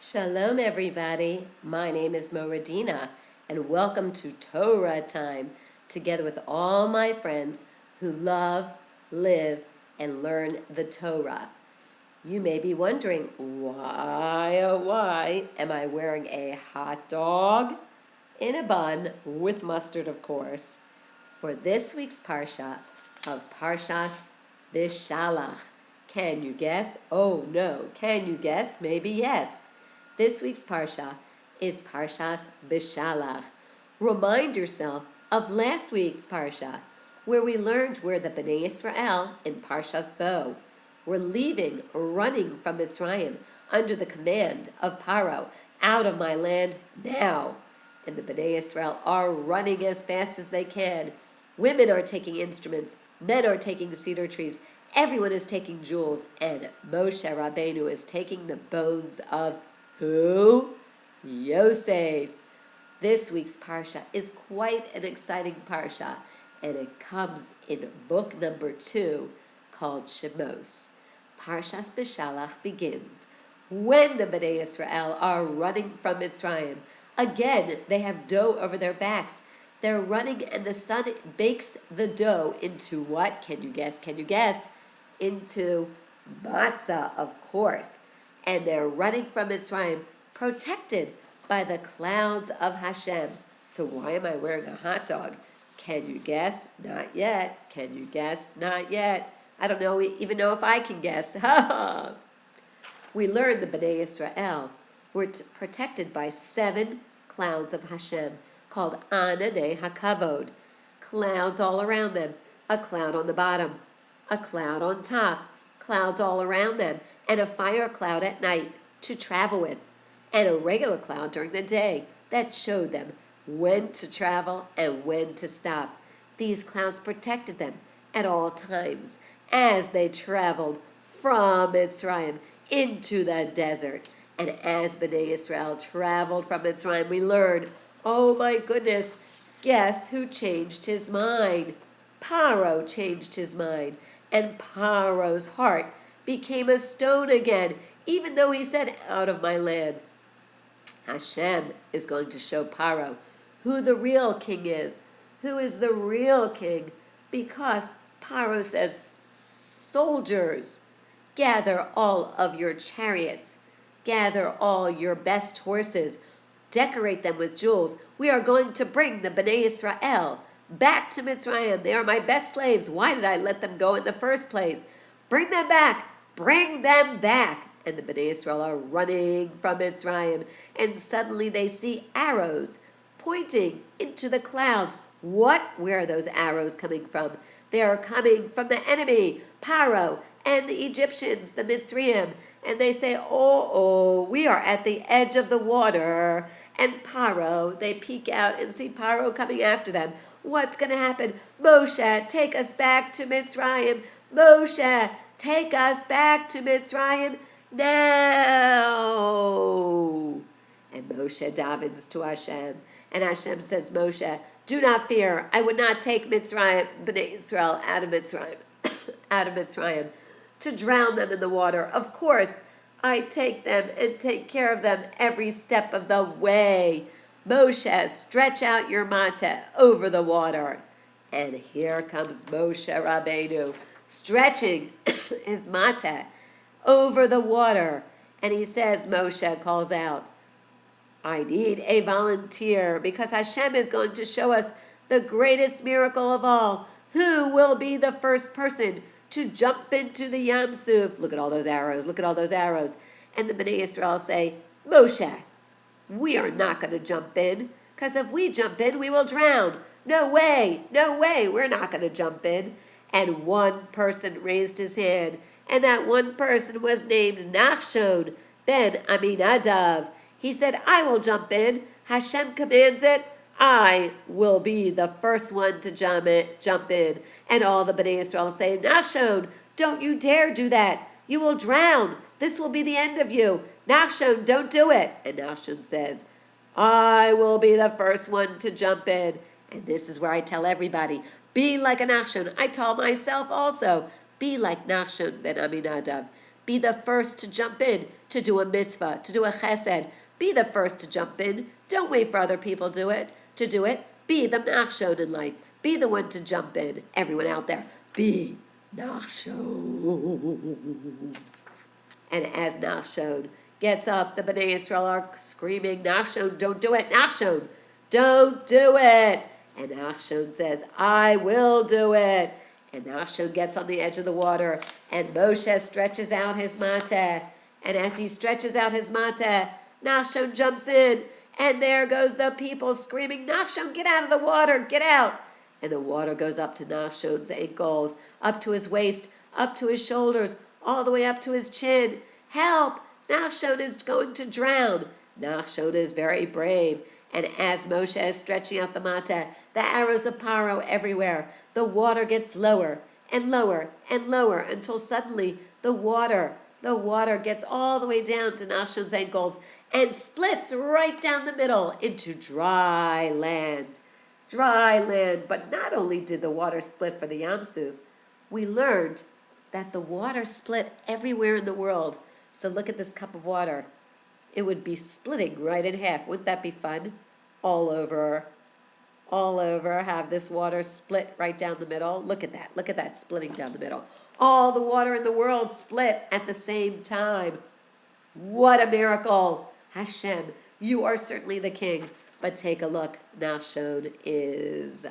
Shalom everybody, my name is Morah Dena, and welcome to Torah time, together with all my friends who love, live, and learn the Torah. You may be wondering, why, oh why, am I wearing a hot dog in a bun with mustard, of course, for this week's Parsha of Parshas Bshalach. Can you guess? Oh no, can you guess? Maybe yes. This week's Parsha is Parshas Bshalach. Remind yourself of last week's Parsha, where we learned where the Bnei Israel in Parshas Bo were leaving, running from Mitzrayim under the command of Paro, out of my land now. And the Bnei Israel are running as fast as they can. Women are taking instruments, men are taking cedar trees, everyone is taking jewels, and Moshe Rabbeinu is taking the bones of who? Yosef. This week's Parsha is quite an exciting Parsha, and it comes in book number 2 called Shemos. Parshas Bshalach begins when the Bnei Israel are running from Mitzrayim. Again, they have dough over their backs. They're running, and the sun bakes the dough into what? Can you guess? Can you guess? Into matzah, of course. And they're running from Mitzrayim, protected by the clouds of Hashem. So why am I wearing a hot dog? Can you guess? Not yet. Can you guess? Not yet. I don't even know if I can guess. We learned the Bnei Israel were protected by 7 clouds of Hashem, called Ananei HaKavod. Clouds all around them. A cloud on the bottom, a cloud on top, clouds all around them, and a fire cloud at night to travel with, and a regular cloud during the day that showed them when to travel and when to stop. These clouds protected them at all times as they traveled from Mitzrayim into the desert. And as Bnei Israel traveled from Mitzrayim, we learned, oh my goodness, guess who changed his mind? Paro changed his mind, and Paro's heart became a stone again, even though he said, out of my land. Hashem is going to show Paro who the real king is, who is the real king, because Paro says, soldiers, gather all of your chariots, gather all your best horses, decorate them with jewels. We are going to bring the Bnei Israel back to Mitzrayim. They are my best slaves. Why did I let them go in the first place? Bring them back. Bring them back. And the Bnei Israel are running from Mitzrayim, and suddenly they see arrows pointing into the clouds. Where are those arrows coming from? They are coming from the enemy, Paro, and the Egyptians, the Mitzrayim. And they say, we are at the edge of the water. And Paro, they peek out and see Paro coming after them. What's going to happen? Moshe, take us back to Mitzrayim. Moshe, take us back to Mitzrayim now. And Moshe davens to Hashem. And Hashem says, Moshe, do not fear. I would not take Mitzrayim, Bnei Israel, out of Mitzrayim, to drown them in the water. Of course, I take them and take care of them every step of the way. Moshe, stretch out your mateh over the water. And here comes Moshe Rabbeinu, stretching his mateh over the water. And he says, Moshe calls out, I need a volunteer, because Hashem is going to show us the greatest miracle of all. Who will be the first person to jump into the Yam Suf? Look at all those arrows. Look at all those arrows. And the Bnei Israel say, Moshe, we are not going to jump in, because if we jump in, we will drown. No way, we're not going to jump in. And one person raised his hand, and that one person was named Nachshon ben Aminadav. He said, I will jump in. Hashem commands it. I will be the first one to jump in. And all the Bnei Israel say, Nachshon, don't you dare do that. You will drown. This will be the end of you. Nachshon, don't do it. And Nachshon says, I will be the first one to jump in. And this is where I tell everybody, be like a Nachshon. I tell myself also, be like Nachshon ben Aminadav. Be the first to jump in, to do a mitzvah, to do a chesed. Be the first to jump in. Don't wait for other people to do it. Be the Nachshon in life. Be the one to jump in. Everyone out there, be Nachshon. And as Nachshon gets up, the Bnei Israel are screaming, Nachshon, don't do it. Nachshon, don't do it. And Nachshon says, I will do it. And Nachshon gets on the edge of the water, and Moshe stretches out his mateh. And as he stretches out his mateh, Nachshon jumps in, and there goes the people screaming, Nachshon, get out of the water, get out. And the water goes up to Nachshon's ankles, up to his waist, up to his shoulders, all the way up to his chin. Help! Nachshon is going to drown. Nachshon is very brave. And as Moshe is stretching out the mateh, the arrows of Paro everywhere, the water gets lower and lower and lower until suddenly the water gets all the way down to Nachshon's ankles and splits right down the middle into dry land. Dry land. But not only did the water split for the Yam Suf, we learned that the water split everywhere in the world. So look at this cup of water. It would be splitting right in half. Wouldn't that be fun? All over, have this water split right down the middle. Look at that splitting down the middle. All the water in the world split at the same time. What a miracle. Hashem, you are certainly the king. But take a look, Nachshon is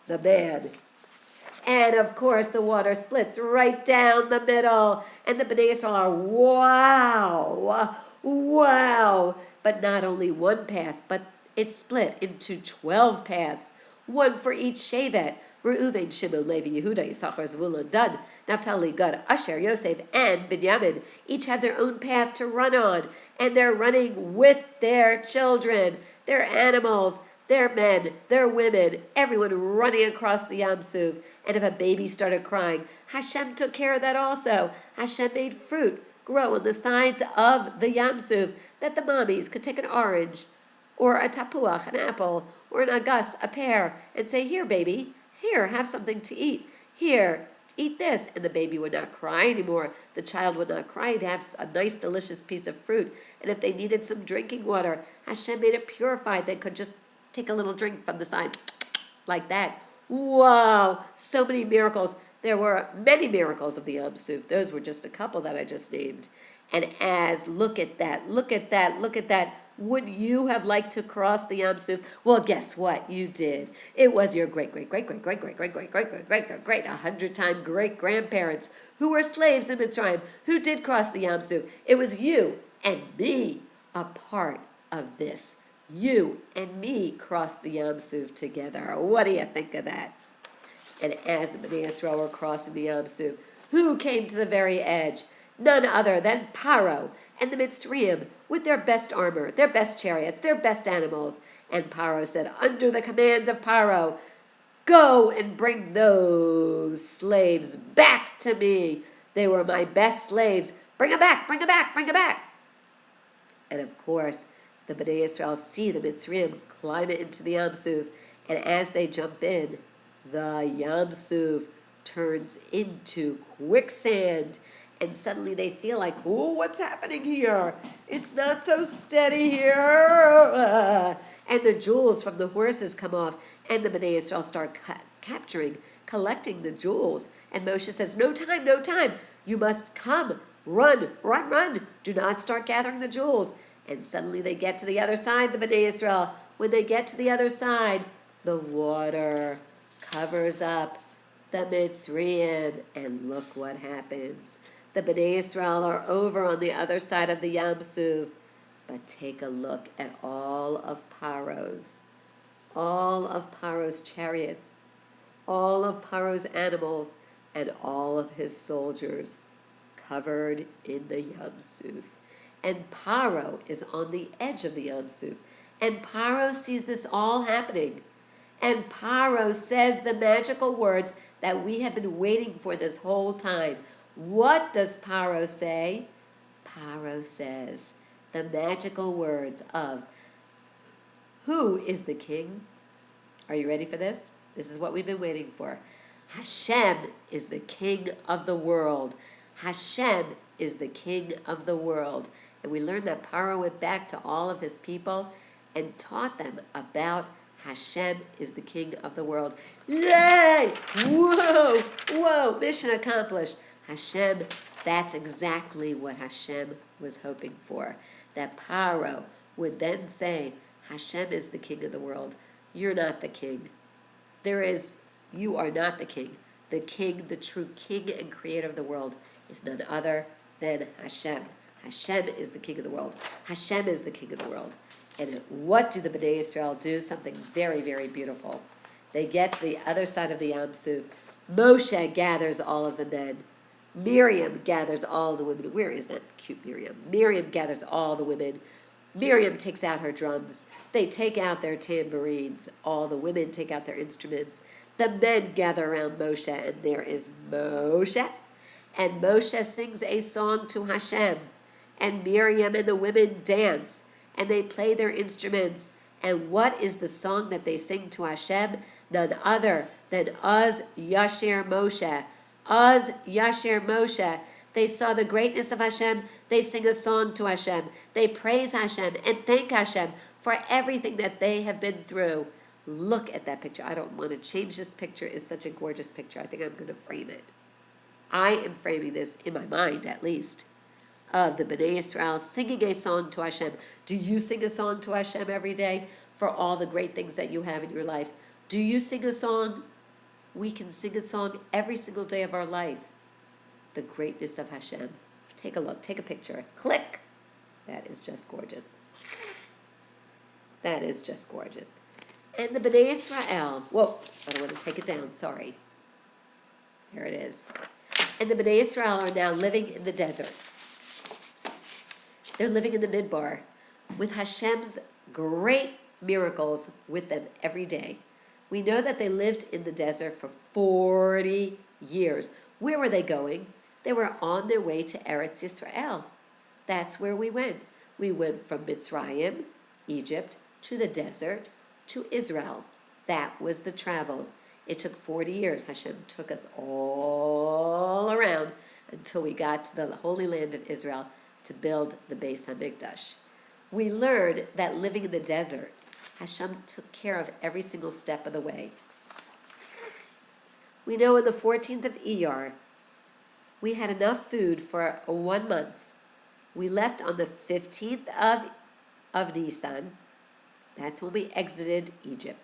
the man. And of course the water splits right down the middle. And the Bnei Israel are, wow. But not only one path, but it split into 12 paths, one for each Shevet. Reuven, Shimon, Levi, Yehuda, Yisachar, Zvulun, Dan, Naphtali, Gad, Asher, Yosef, and Binyamin each have their own path to run on, and they're running with their children, their animals, their men, their women, everyone running across the Yam Suf. And if a baby started crying, Hashem took care of that also. Hashem made fruit grow on the sides of the Yam Suf that the mommies could take an orange, or a tapuach, an apple, or an agas, a pear, and say, here, baby, here, have something to eat. Here, eat this. And the baby would not cry anymore. The child would not cry. He'd have a nice, delicious piece of fruit. And if they needed some drinking water, Hashem made it purified. They could just take a little drink from the side, like that. Wow, so many miracles. There were many miracles of the Yam Suf. Those were just a couple that I just named. And look at that. Would you have liked to cross the Yam Suf? Well, guess what? You did. It was your great 100-time great-grandparents who were slaves in Mitzrayim who did cross the Yam Suf. It was you and me a part of this. You and me crossed the Yam Suf together. What do you think of that? And as the Bnei Israel were crossing the Yam Suf, who came to the very edge? None other than Paro and the Mitzrayim with their best armor, their best chariots, their best animals. And Paro said, under the command of Paro, go and bring those slaves back to me. They were my best slaves. Bring them back. And of course, the Bnei Israel see the Mitzrayim climb into the Yam Suf. And as they jump in, the Yam Suf turns into quicksand. And suddenly they feel like, oh, what's happening here? It's not so steady here. And the jewels from the horses come off, and the Bnei Israel start collecting the jewels. And Moshe says, no time. You must come. Run. Do not start gathering the jewels. And suddenly they get to the other side, the Bnei Israel. When they get to the other side, the water covers up the Mitzrayim. And look what happens. The Bnei Israel are over on the other side of the Yam Suf. But take a look at all of Paro's chariots, all of Paro's animals, and all of his soldiers covered in the Yam Suf. And Paro is on the edge of the Yam Suf. And Paro sees this all happening. And Paro says the magical words that we have been waiting for this whole time. What does Paro say? Paro says the magical words of, who is the king? Are you ready for this? This is what we've been waiting for. Hashem is the king of the world. Hashem is the king of the world. And we learned that Paro went back to all of his people and taught them about Hashem is the king of the world. Yay! Whoa! Whoa! Mission accomplished. Hashem, that's exactly what Hashem was hoping for. That Paro would then say, Hashem is the king of the world. You're not the king. You are not the king. The king, the true king and creator of the world is none other than Hashem. Hashem is the king of the world. Hashem is the king of the world. And what do the Bnei Israel do? Something very, very beautiful. They get to the other side of the Yam Suf. Moshe gathers all of the men. Miriam gathers all the women. Where is that cute Miriam? Miriam gathers all the women. Miriam takes out her drums. They take out their tambourines. All the women take out their instruments. The men gather around Moshe, and there is Moshe. And Moshe sings a song to Hashem. And Miriam and the women dance, and they play their instruments. And what is the song that they sing to Hashem? None other than Uz Yashir Moshe. Uz Yashir Moshe. They saw the greatness of Hashem. They sing a song to Hashem. They praise Hashem and thank Hashem for everything that they have been through. Look at that picture. I don't want to change this picture. It's such a gorgeous picture. I think I'm going to frame it. I am framing this in my mind, at least, of the Bnei Israel singing a song to Hashem. Do you sing a song to Hashem every day for all the great things that you have in your life? Do you sing a song? We can sing a song every single day of our life. The greatness of Hashem. Take a look. Take a picture. Click. That is just gorgeous. That is just gorgeous. And the Bnei Israel. Whoa, I don't want to take it down. Sorry. There it is. And the Bnei Israel are now living in the desert. They're living in the Midbar with Hashem's great miracles with them every day. We know that they lived in the desert for 40 years. Where were they going? They were on their way to Eretz Yisrael. That's where we went. We went from Mitzrayim, Egypt, to the desert, to Israel. That was the travels. It took 40 years. Hashem took us all around until we got to the Holy Land of Israel to build the Beis HaMikdash. We learned that living in the desert, Hashem took care of every single step of the way. We know in the 14th of Iyar, we had enough food for 1 month. We left on the 15th of Nisan. That's when we exited Egypt.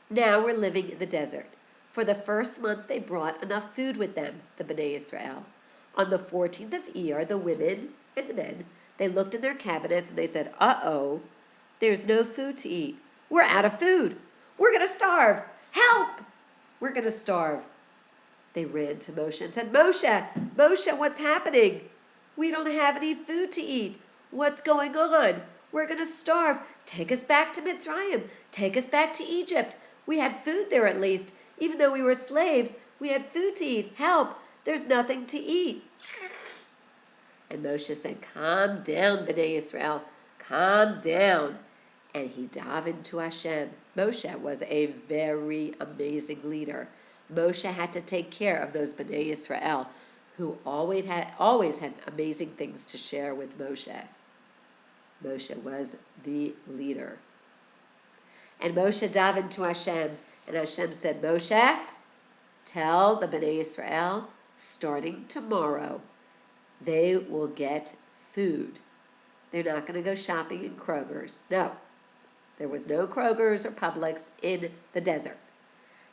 Now we're living in the desert. For the first month, they brought enough food with them, the Bnei Israel. On the 14th of Iyar, the women and the men, they looked in their cabinets and they said, uh-oh, there's no food to eat. We're out of food. We're going to starve. Help! We're going to starve. They ran to Moshe and said, Moshe, what's happening? We don't have any food to eat. What's going on? We're going to starve. Take us back to Mitzrayim. Take us back to Egypt. We had food there at least. Even though we were slaves, we had food to eat. Help! There's nothing to eat. And Moshe said, calm down, Bnei Israel. Calm down. And he davened to Hashem. Moshe was a very amazing leader. Moshe had to take care of those Bnei Israel who always had amazing things to share with Moshe. Moshe was the leader. And Moshe davened to Hashem. And Hashem said, Moshe, tell the Bnei Israel, starting tomorrow, they will get food. They're not going to go shopping in Kroger's. No. There was no Kroger's or Publix in the desert.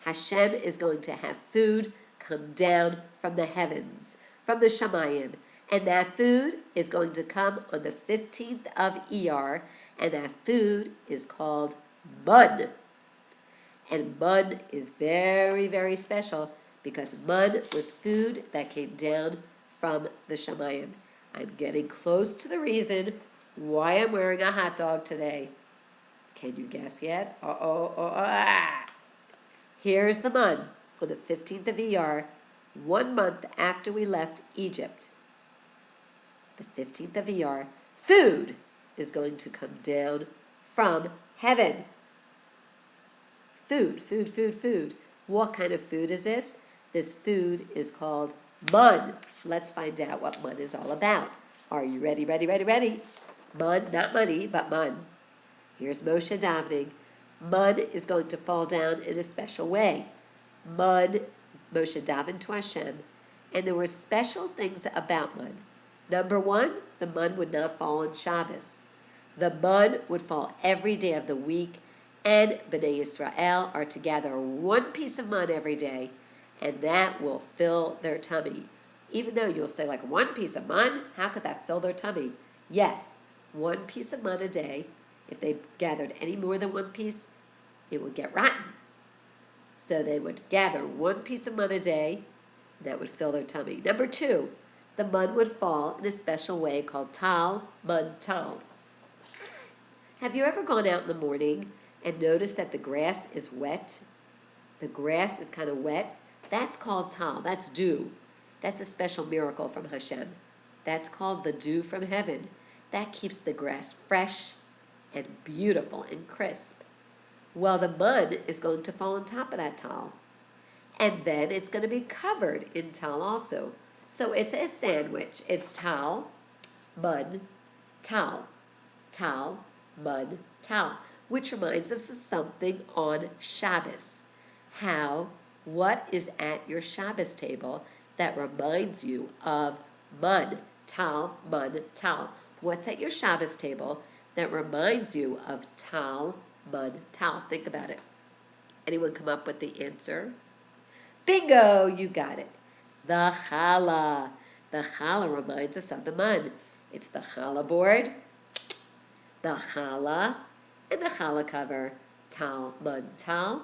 Hashem is going to have food come down from the heavens, from the Shamayim. And that food is going to come on the 15th of Iyar, and that food is called mun. And mun is very, very special because mun was food that came down from the Shamayim. I'm getting close to the reason why I'm wearing a hot dog today. Can you guess yet? Here's the man on the 15th of Iyar, 1 month after we left Egypt. The 15th of Iyar, food is going to come down from heaven. Food, food, food, food. What kind of food is this? This food is called mun. Let's find out what mun is all about. Are you ready, ready, ready, ready? Mun, not money, but mun. Here's Moshe davening. Mun is going to fall down in a special way. Mun, Moshe davened to Hashem, and there were special things about mun. Number one, the mun would not fall on Shabbos. The mun would fall every day of the week, and Bnei Yisrael are to gather 1 piece of mun every day, and that will fill their tummy. Even though you'll say, like, 1 piece of mun? How could that fill their tummy? Yes, 1 piece of mun a day. If they gathered any more than 1 piece, it would get rotten. So they would gather 1 piece of mun a day, and that would fill their tummy. Number 2, the mun would fall in a special way called tal, mun, tal. Have you ever gone out in the morning and noticed that the grass is wet? The grass is kind of wet. That's called tal. That's dew. That's a special miracle from Hashem. That's called the dew from heaven. That keeps the grass fresh and beautiful and crisp. Well, the mun is going to fall on top of that tal. And then it's going to be covered in tal also. So it's a sandwich. It's tal, mun, tal, tal, mun, tal, which reminds us of something on Shabbos. What is at your Shabbos table that reminds you of mun, tal, mun, tal? What's at your Shabbos table that reminds you of tal, mun, tal? Think about it. Anyone come up with the answer? Bingo, you got it. The challah. The challah reminds us of the mun. It's the challah board, the challah, and the challah cover. Tal, mun, tal,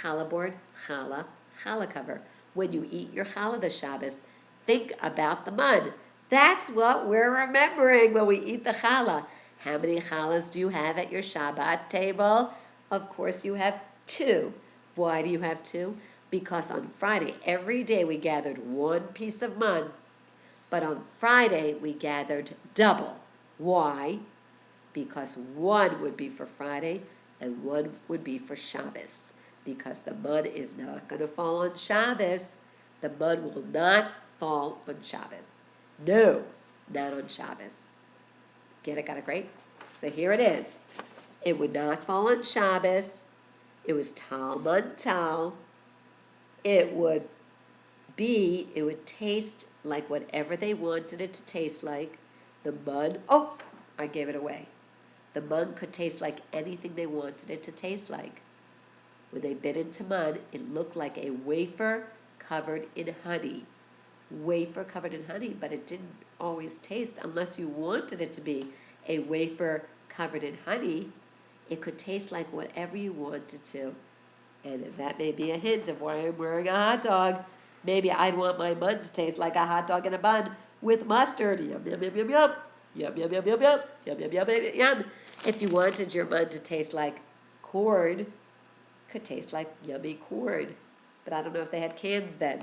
challah board, challah, challah cover. When you eat your challah this Shabbos, think about the mun. That's what we're remembering when we eat the challah. How many challahs do you have at your Shabbat table? Of course you have 2. Why do you have 2? Because on Friday, every day we gathered 1 piece of mun, but on Friday we gathered double. Why? Because 1 would be for Friday and 1 would be for Shabbos. Because the mun is not going to fall on Shabbos. The mun will not fall on Shabbos. No, not on Shabbos. Get it? Got it? Great? So here it is. It would not fall on Shabbos. It was tal, mun, tal. It would taste like whatever they wanted it to taste like. The mun, I gave it away. The mun could taste like anything they wanted it to taste like. When they bit into mun, it looked like a wafer covered in honey. Wafer covered in honey, but it didn't always taste, unless you wanted it to be a wafer covered in honey, it could taste like whatever you wanted to. And that may be a hint of why I'm wearing a hot dog. Maybe I'd want my mun to taste like a hot dog in a bun with mustard. Yum, yum, yum, yum, yum. Yum, yum, yum, yum, yum. Yum, yum, yum, yum, yum. If you wanted your mun to taste like corn, could taste like yummy corn. But I don't know if they had cans then.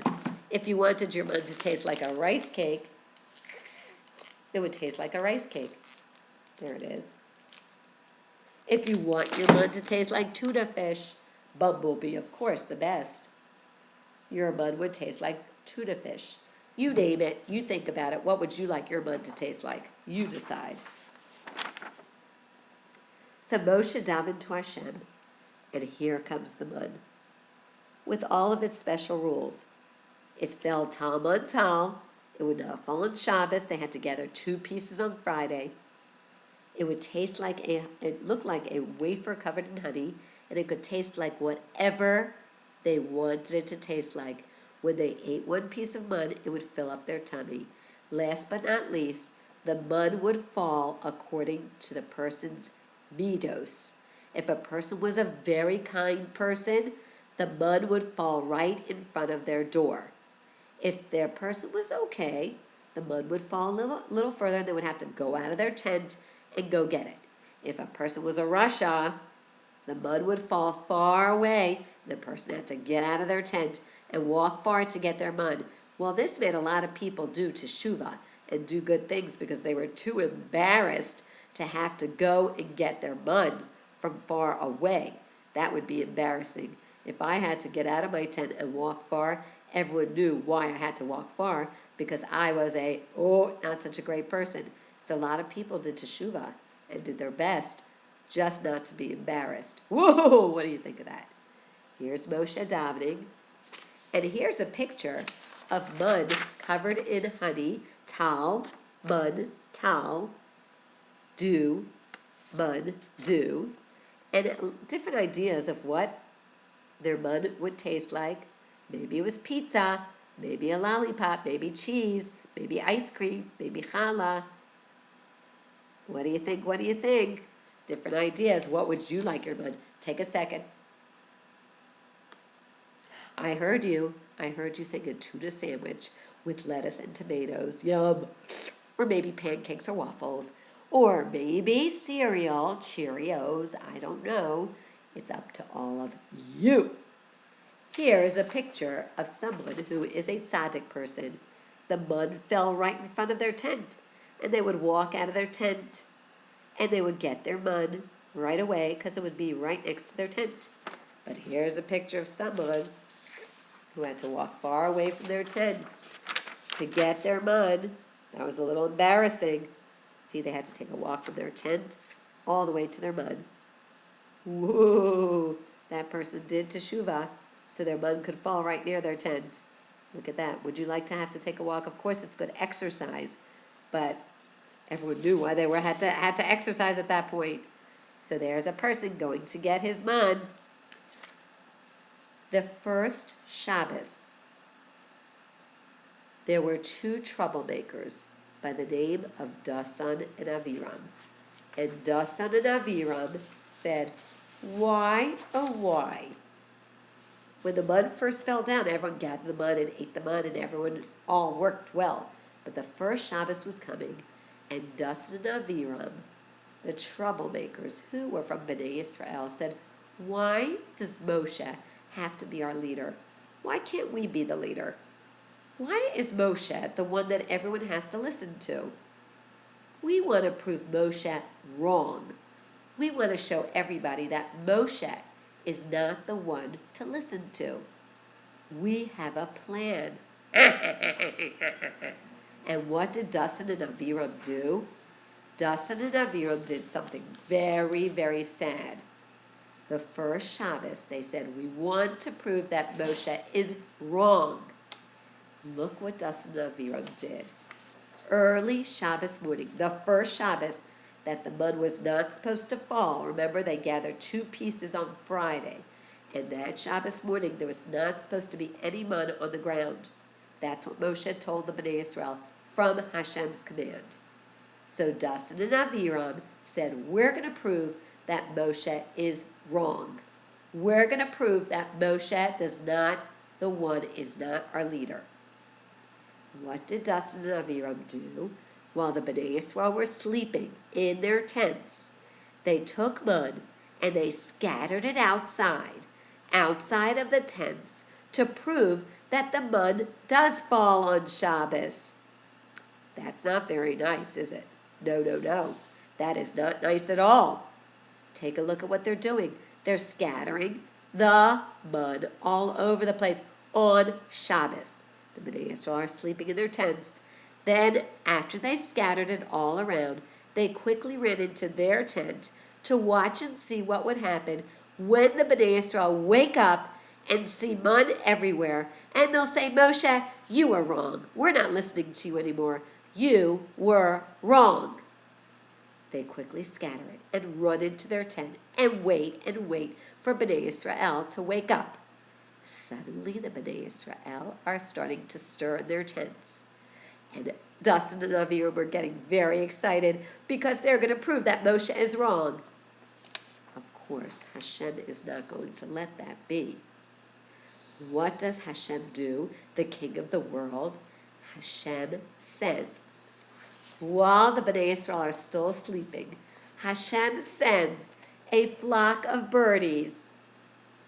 If you wanted your mun to taste like a rice cake, it would taste like a rice cake. There it is. If you want your mun to taste like tuna fish, bumblebee, of course, the best. Your mun would taste like tuna fish. You name it, you think about it. What would you like your mun to taste like? You decide. So Moshe davened to Hashem, and here comes the mun, with all of its special rules. It fell tal, mun, tal. It would not fall on Shabbos. They had to gather 2 pieces on Friday. It would taste like it looked like a wafer covered in honey, and it could taste like whatever they wanted it to taste like. When they ate 1 piece of mun, it would fill up their tummy. Last but not least, the mun would fall according to the person's midos. If a person was a very kind person, the mun would fall right in front of their door. If their person was okay, the mud would fall a little further, and they would have to go out of their tent and go get it. If a person was a rasha, the mud would fall far away. The person had to get out of their tent and walk far to get their mud. Well, this made a lot of people do teshuvah and do good things because they were too embarrassed to have to go and get their mud from far away. That would be embarrassing. If I had to get out of my tent and walk far, everyone knew why I had to walk far, because I was not such a great person. So a lot of people did teshuvah and did their best just not to be embarrassed. Whoa, what do you think of that? Here's Moshe davening, and here's a picture of mud covered in honey, tal, mud, tal, dew, mud, dew, and different ideas of what their mud would taste like. Maybe it was pizza, maybe a lollipop, maybe cheese, maybe ice cream, maybe challah. What do you think? What do you think? Different ideas. What would you like your mud? Take a second. I heard you. I heard you saying a tuna sandwich with lettuce and tomatoes. Yum. Or maybe pancakes or waffles. Or maybe cereal, Cheerios. I don't know. It's up to all of you. Here is a picture of someone who is a tzaddik person. The mud fell right in front of their tent, and they would walk out of their tent, and they would get their mud right away because it would be right next to their tent. But here's a picture of someone who had to walk far away from their tent to get their mud. That was a little embarrassing. See, they had to take a walk from their tent all the way to their mud. Whoa, that person did teshuvah, so their mud could fall right near their tent. Look at that. Would you like to have to take a walk? Of course, it's good exercise, but everyone knew why they had to exercise at that point. So there's a person going to get his mud. The first Shabbos, there were two troublemakers by the name of Dasan and Aviram. And Dasan and Aviram said, why, oh why? When the mud first fell down, everyone gathered the mud and ate the mud, and everyone all worked well. But the first Shabbos was coming, and Dasan and Aviram, the troublemakers who were from Bnei Israel, said, why does Moshe have to be our leader? Why can't we be the leader? Why is Moshe the one that everyone has to listen to? We want to prove Moshe wrong. We want to show everybody that Moshe is not the one to listen to. We have a plan. And what did Dasan and Aviram do? Dasan and Aviram did something very, very sad. The first Shabbos, they said, we want to prove that Moshe is wrong. Look what Dasan and Aviram did. Early Shabbos morning, the first Shabbos that the mud was not supposed to fall. Remember, they gathered 2 pieces on Friday. And that Shabbos morning, there was not supposed to be any mud on the ground. That's what Moshe told the Bnei Israel from Hashem's command. So Dasan and Aviram said, we're going to prove that Moshe is wrong. We're going to prove that Moshe is not our leader. What did Dasan and Aviram do? While the Bnei Israel were sleeping in their tents, they took mud and they scattered it outside of the tents, to prove that the mud does fall on Shabbos. That's not very nice, is it? No, no, no. That is not nice at all. Take a look at what they're doing. They're scattering the mud all over the place on Shabbos. The Bnei Israel are sleeping in their tents. Then, after they scattered it all around, they quickly ran into their tent to watch and see what would happen when the Bnei Israel wake up and see mud everywhere. And they'll say, Moshe, you were wrong. We're not listening to you anymore. You were wrong. They quickly scatter it and run into their tent and wait for Bnei Israel to wake up. Suddenly, the Bnei Israel are starting to stir in their tents. And Dasan and Aviram are getting very excited because they're going to prove that Moshe is wrong. Of course, Hashem is not going to let that be. What does Hashem do, the king of the world? Hashem sends, while the Bnei Israel are still sleeping, Hashem sends a flock of birdies.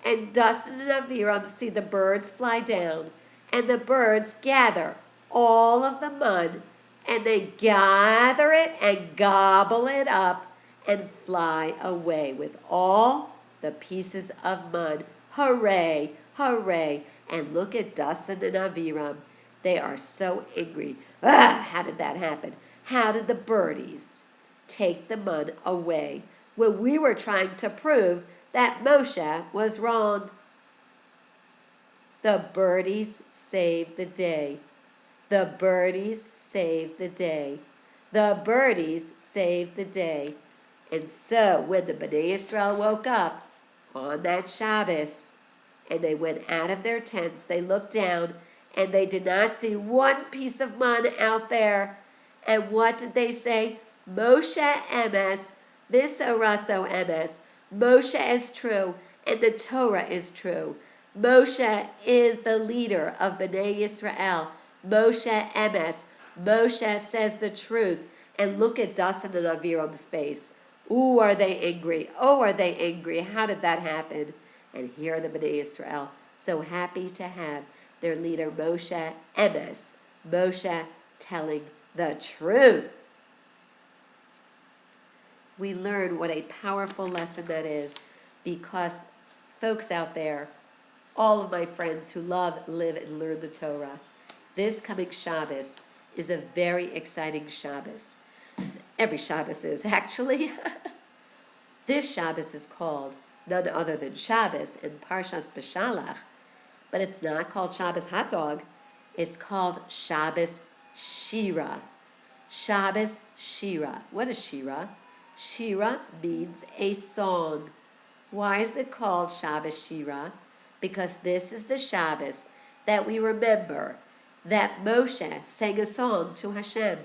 And Dasan and Aviram see the birds fly down, and the birds gather all of the mud, and they gather it and gobble it up and fly away with all the pieces of mud. Hooray, hooray. And look at Dasan and Aviram. They are so angry. How did that happen? How did the birdies take the mud away when we were trying to prove that Moshe was wrong? The birdies saved the day. The birdies saved the day. The birdies saved the day. And so when the Bnei Israel woke up on that Shabbos and they went out of their tents, they looked down and they did not see one piece of mud out there. And what did they say? Moshe emes, v'soraso emes. Moshe is true and the Torah is true. Moshe is the leader of Bnei Yisrael. Moshe emes. Moshe says the truth. And look at Dasan and Aviram's face. Ooh, are they angry? Oh, are they angry? How did that happen? And here are the Bnei Yisrael, so happy to have their leader Moshe emes. Moshe telling the truth. We learn what a powerful lesson that is, because folks out there, all of my friends who love, live, and learn the Torah, this coming Shabbos is a very exciting Shabbos. Every Shabbos is, actually. This Shabbos is called none other than Shabbos in Parshas Bshalach, but it's not called Shabbos hot dog. It's called Shabbos Shira. Shabbos Shira. What is Shira? Shira means a song. Why is it called Shabbos Shira? Because this is the Shabbos that we remember that Moshe sang a song to Hashem.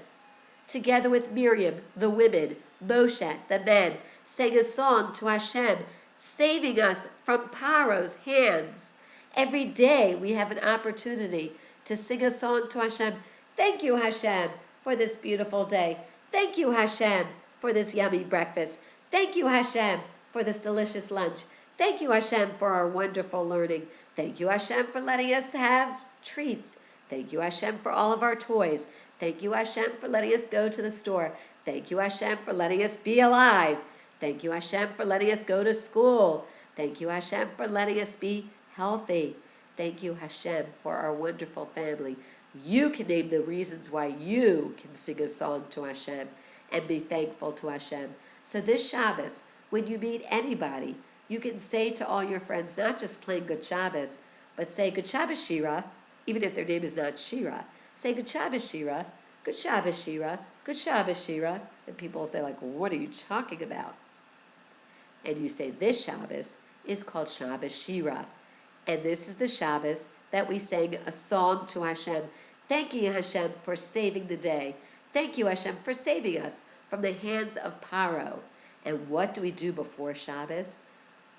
Together with Miriam, the women, Moshe, the men, sang a song to Hashem, saving us from Paro's hands. Every day we have an opportunity to sing a song to Hashem. Thank you, Hashem, for this beautiful day. Thank you, Hashem, for this yummy breakfast. Thank you, Hashem, for this delicious lunch. Thank you, Hashem, for our wonderful learning. Thank you, Hashem, for letting us have treats. Thank you, Hashem, for all of our toys. Thank you, Hashem, for letting us go to the store. Thank you, Hashem, for letting us be alive. Thank you, Hashem, for letting us go to school. Thank you, Hashem, for letting us be healthy. Thank you, Hashem, for our wonderful family. You can name the reasons why you can sing a song to Hashem and be thankful to Hashem. So this Shabbos, when you meet anybody, you can say to all your friends, not just plain Good Shabbos, but say Good Shabbos Shira, even if their name is not Shira. Say Good Shabbos Shira, Good Shabbos Shira, Good Shabbos Shira. And people will say, like, what are you talking about? And you say this Shabbos is called Shabbos Shira. And this is the Shabbos that we sang a song to Hashem, thanking Hashem for saving the day. Thank you, Hashem, for saving us from the hands of Paro. And what do we do before Shabbos?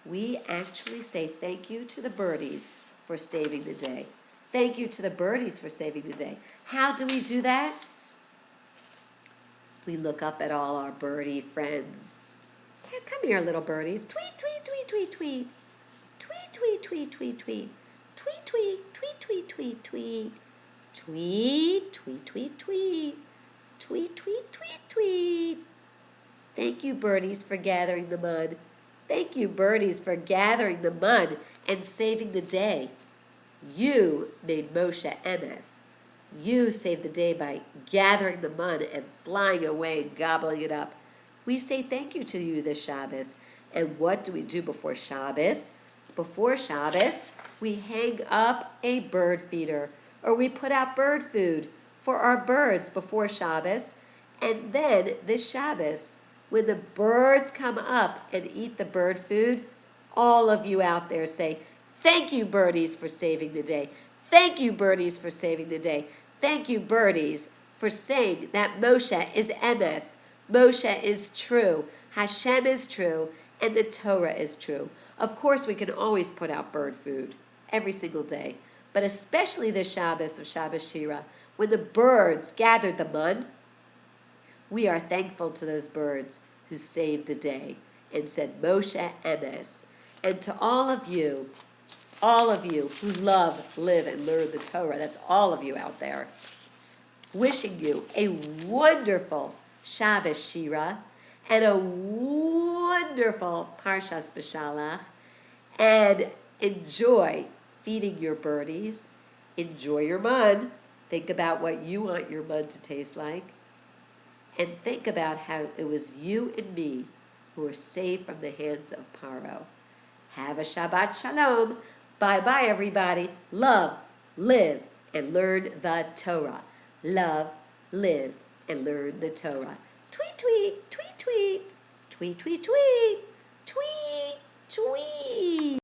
We actually say thank you to the birdies for saving the day. Thank you to the birdies for saving the day. How do we do that? We look up at all our birdie friends. Hey, come here, little birdies. Tweet, tweet, tweet, tweet, tweet. Tweet, tweet, tweet, tweet, tweet. Tweet, tweet, tweet, tweet, tweet, tweet. Tweet, tweet, tweet, tweet. Tweet, tweet, tweet, tweet. Thank you, birdies, for gathering the mud. Thank you, birdies, for gathering the mud and saving the day. You made Moshe emes. You saved the day by gathering the mud and flying away and gobbling it up. We say thank you to you this Shabbos. And what do we do before Shabbos? Before Shabbos, we hang up a bird feeder, or we put out bird food for our birds before Shabbos. And then this Shabbos, when the birds come up and eat the bird food, all of you out there say, thank you, birdies, for saving the day. Thank you, birdies, for saving the day. Thank you, birdies, for saying that Moshe is emes. Moshe is true. Hashem is true. And the Torah is true. Of course, we can always put out bird food every single day. But especially the Shabbos of Shabbos Shira, When the birds gathered the mun, we are thankful to those birds who saved the day and said, Moshe Emes. And to all of you who love, live, and learn the Torah, that's all of you out there, wishing you a wonderful Shabbos Shira and a wonderful Parshas Bshalach, and enjoy feeding your birdies, enjoy your mun, think about what you want your mun to taste like, and think about how it was you and me who were saved from the hands of Paro. Have a Shabbat Shalom. Bye-bye, everybody. Love, live, and learn the Torah. Love, live, and learn the Torah. Tweet, tweet, tweet, tweet. Tweet, tweet, tweet. Tweet, tweet.